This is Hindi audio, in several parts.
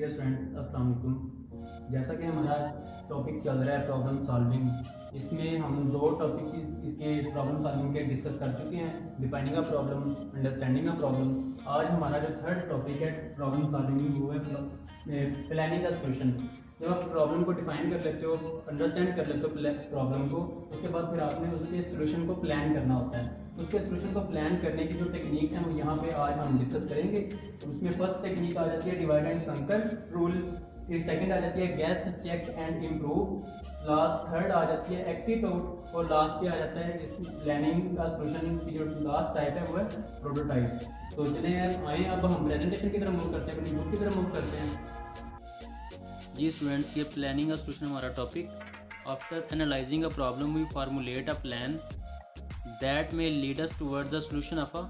डियर स्टूडेंट्स अस्सलाम वालेकुम। जैसा कि हमारा टॉपिक चल रहा है प्रॉब्लम सॉल्विंग, इसमें हम दो टॉपिक इसके प्रॉब्लम सॉल्विंग के डिस्कस कर चुके हैं, defining a problem, understanding a problem. आज हमारा जो थर्ड टॉपिक है प्रॉब्लम सॉल्विंग वो है प्लानिंग अ सोल्यूशन। जब आप प्रॉब्लम को डिफाइन कर लेते हो, अंडरस्टैंड कर लेते हो प्रॉब्लम को, उसके बाद फिर आपने उसके सोल्यूशन को प्लान करना होता है। तो उसके सोल्यूशन को प्लान करने की जो टेक्निक्स हैं वो यहाँ पे आज हम डिस्कस करेंगे। उसमें फर्स्ट टेक्निक आ जाती है डिवाइड एंड कंकर रूल, फिर सेकंड आ जाती है guess check and improve, last third आ जाती है एक्टिव आउट, और लास्ट पे आ जाता है इस प्लानिंग का सोल्यूशन की जो लास्ट टाइप है वो है प्रोटोटाइप। तो चले आए अब हम प्रेजेंटेशन की तरफ मूव करते हैं, अपनी बुक की तरफ मूव करते हैं। जी स्टूडेंट्स, ये प्लानिंग का सोल्यूशन हमारा topic. After analysing a problem we formulate a plan that may lead us towards the solution of a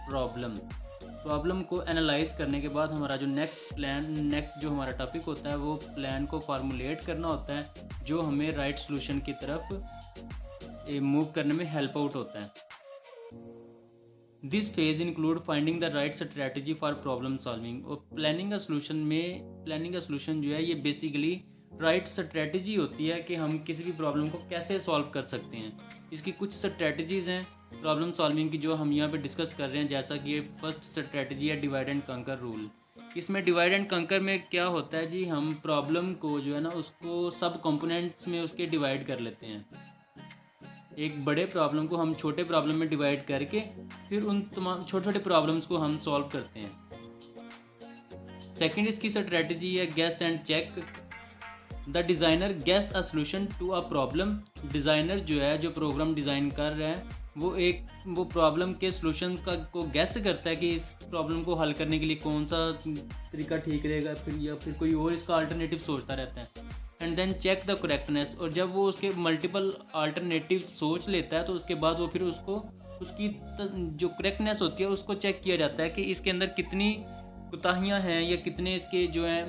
problem को एनालाइज करने के बाद हमारा जो नेक्स्ट जो हमारा टॉपिक होता है वो प्लान को फार्मुलेट करना होता है, जो हमें राइट सोल्यूशन की तरफ मूव करने में हेल्प आउट होता है। This phase include finding the right strategy for problem solving. और प्लानिंग का सोल्यूशन जो है ये बेसिकली राइट स्ट्रैटेजी होती है कि हम किसी भी प्रॉब्लम को कैसे सॉल्व कर सकते हैं। इसकी कुछ स्ट्रैटेजीज हैं प्रॉब्लम सॉल्विंग की जो हम यहाँ पे डिस्कस कर रहे हैं, जैसा कि फर्स्ट स्ट्रैटेजी है डिवाइड एंड कंकर रूल। इसमें डिवाइड एंड कंकर में क्या होता है जी, हम प्रॉब्लम को जो है ना उसको सब कंपोनेंट्स में उसके डिवाइड कर लेते हैं। एक बड़े प्रॉब्लम को हम छोटे प्रॉब्लम में डिवाइड करके फिर उन तमाम छोटे छोटे प्रॉब्लम्स को हम सॉल्व करते हैं। सेकंड इसकी स्ट्रेटजी है guess and check. The designer guess a solution to a problem. Designer जो है, जो प्रोग्राम डिज़ाइन कर रहा है, वो प्रॉब्लम के सोल्यूशन को गैस करता है कि इस प्रॉब्लम को हल करने के लिए कौन सा तरीका ठीक रहेगा, फिर कोई और इसका अल्टरनेटिव सोचता रहता है। And then check the correctness. और जब वो उसके मल्टीपल अल्टरनेटिव सोच लेता है तो उसके बाद वो फिर उसकी जो करेक्टनेस होती है उसको चेक किया जाता है कि इसके अंदर कितनी कोताहियाँ हैं या कितने इसके जो हैं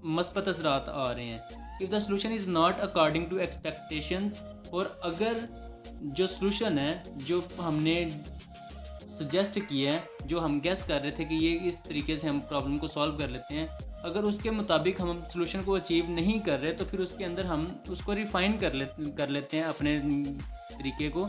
मस्बत असरात आ रहे हैं। If the solution is not according to expectations, और अगर जो सोल्यूशन है जो हमने सजेस्ट किया है, जो हम गेस कर रहे थे कि ये इस तरीके से हम प्रॉब्लम को सॉल्व कर लेते हैं, अगर उसके मुताबिक हम सोल्यूशन को अचीव नहीं कर रहे तो फिर उसके अंदर हम उसको रिफ़ाइन कर लेते हैं अपने तरीके को।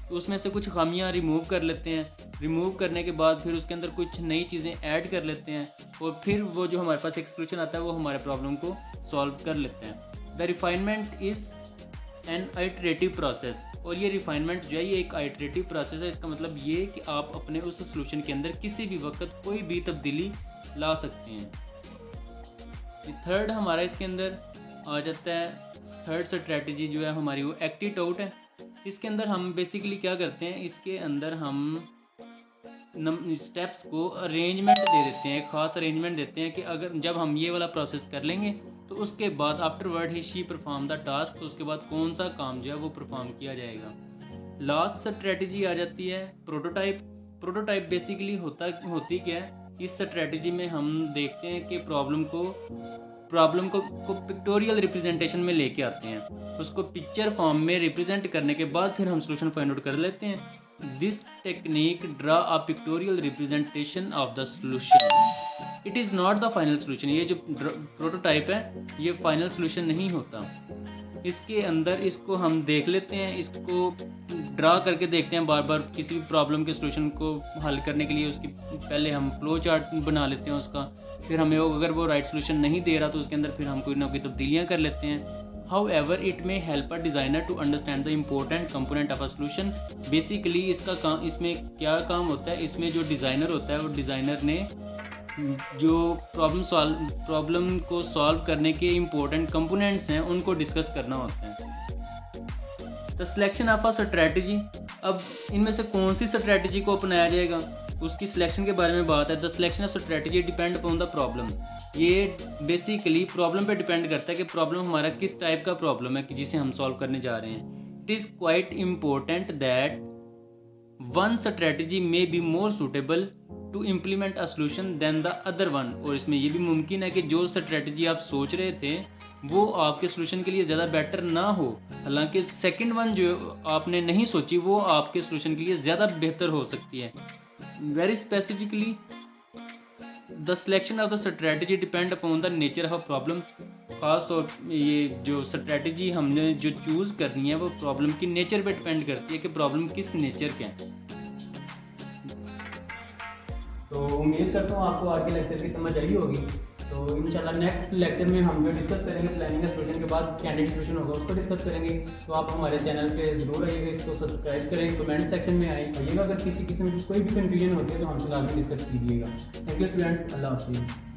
तो उसमें से कुछ खामियां रिमूव कर लेते हैं। रिमूव करने के बाद फिर उसके अंदर कुछ नई चीज़ें ऐड कर लेते हैं, और फिर वो जो हमारे पास एक सोल्यूशन आता है वो हमारे प्रॉब्लम को सॉल्व कर लेते हैं। The refinement is an iterative process. और ये रिफाइनमेंट जो है ये एक आइटरेटिव प्रोसेस है। इसका मतलब ये कि आप अपने उस सोल्यूशन के अंदर किसी भी वक्त कोई भी तब्दीली ला सकते हैं। थर्ड हमारा इसके अंदर आ जाता है, थर्ड स्ट्रैटेजी जो है हमारी वो एक्टिव आउट है। इसके अंदर हम बेसिकली क्या करते हैं, इसके अंदर हम स्टेप्स को अरेंजमेंट दे देते हैं, ख़ास अरेंजमेंट देते हैं कि अगर जब हम ये वाला प्रोसेस कर लेंगे तो उसके बाद afterward he she perform the task, तो उसके बाद कौन सा काम जो है वो परफॉर्म किया जाएगा। लास्ट स्ट्रेटजी आ जाती है प्रोटोटाइप। प्रोटोटाइप बेसिकली होती क्या है, इस स्ट्रेटजी में हम देखते हैं कि प्रॉब्लम को पिक्टोरियल रिप्रेजेंटेशन में लेके आते हैं, उसको पिक्चर फॉर्म में रिप्रेजेंट करने के बाद फिर हम सोल्यूशन फाइंड आउट कर लेते हैं। This technique draw a pictorial representation of the solution. It is not the final solution. ये जो प्रोटोटाइप है ये फाइनल सोल्यूशन नहीं होता। इसके अंदर इसको हम देख लेते हैं, इसको ड्रा करके देखते हैं बार बार किसी भी प्रॉब्लम के सोल्यूशन को हल करने के लिए। उसकी पहले हम फ्लो चार्ट बना लेते हैं उसका, फिर हमें अगर वो राइट सोल्यूशन नहीं दे रहा तो उसके अंदर फिर हम कोई ना कोई तब्दीलियाँ कर लेते हैं। However, it may help a designer to understand the important component of a solution. Basically इसमें क्या काम होता है, इसमें जो डिज़ाइनर होता है वो डिज़ाइनर ने जो प्रॉब्लम को सॉल्व करने के इम्पोर्टेंट कंपोनेंट्स हैं उनको डिस्कस करना होता है। The selection of a strategy. अब इनमें से कौन सी स्ट्रैटेजी को अपनाया जाएगा उसकी सिलेक्शन के बारे में बात है। The selection of strategy depend upon the problem. ये बेसिकली प्रॉब्लम पे डिपेंड करता है कि प्रॉब्लम हमारा किस टाइप का प्रॉब्लम है कि जिसे हम सॉल्व करने जा रहे हैं। It is quite important that one strategy may be more suitable to implement a solution then the other one. और इसमें यह भी मुमकिन है कि जो स्ट्रैटेजी आप सोच रहे थे वो आपके सोल्यूशन के लिए ज़्यादा बेटर ना हो, हालांकि सेकंड वन जो आपने नहीं सोची वो आपके सोल्यूशन के लिए ज़्यादा बेहतर हो सकती है। Very specifically the selection of the strategy depend upon the nature of problem. ख़ास तौर ये जो स्ट्रेटजी हमने जो चूज़ करनी है वो प्रॉब्लम की नेचर पे डिपेंड करती है कि प्रॉब्लम किस नेचर के हैं। तो उम्मीद करता हूँ आपको आज के लेक्चर की समझ आई होगी। तो इंशाल्लाह नेक्स्ट लेक्चर में हम जो डिस्कस करेंगे प्लानिंग का सोल्यूशन के बाद कैंडिडेट सोल्यूशन होगा उसको डिस्कस करेंगे। तो आप हमारे चैनल पे ज़रूर आइएगा, इसको सब्सक्राइब करें, कमेंट सेक्शन में आइएगा। अगर किसी किस्म की कोई भी कंफ्यूजन होती है तो हमसे लाजमी डिस्कस कीजिएगा। थैंक यू स्टूडेंट्स, अल्लाह हाफिज़।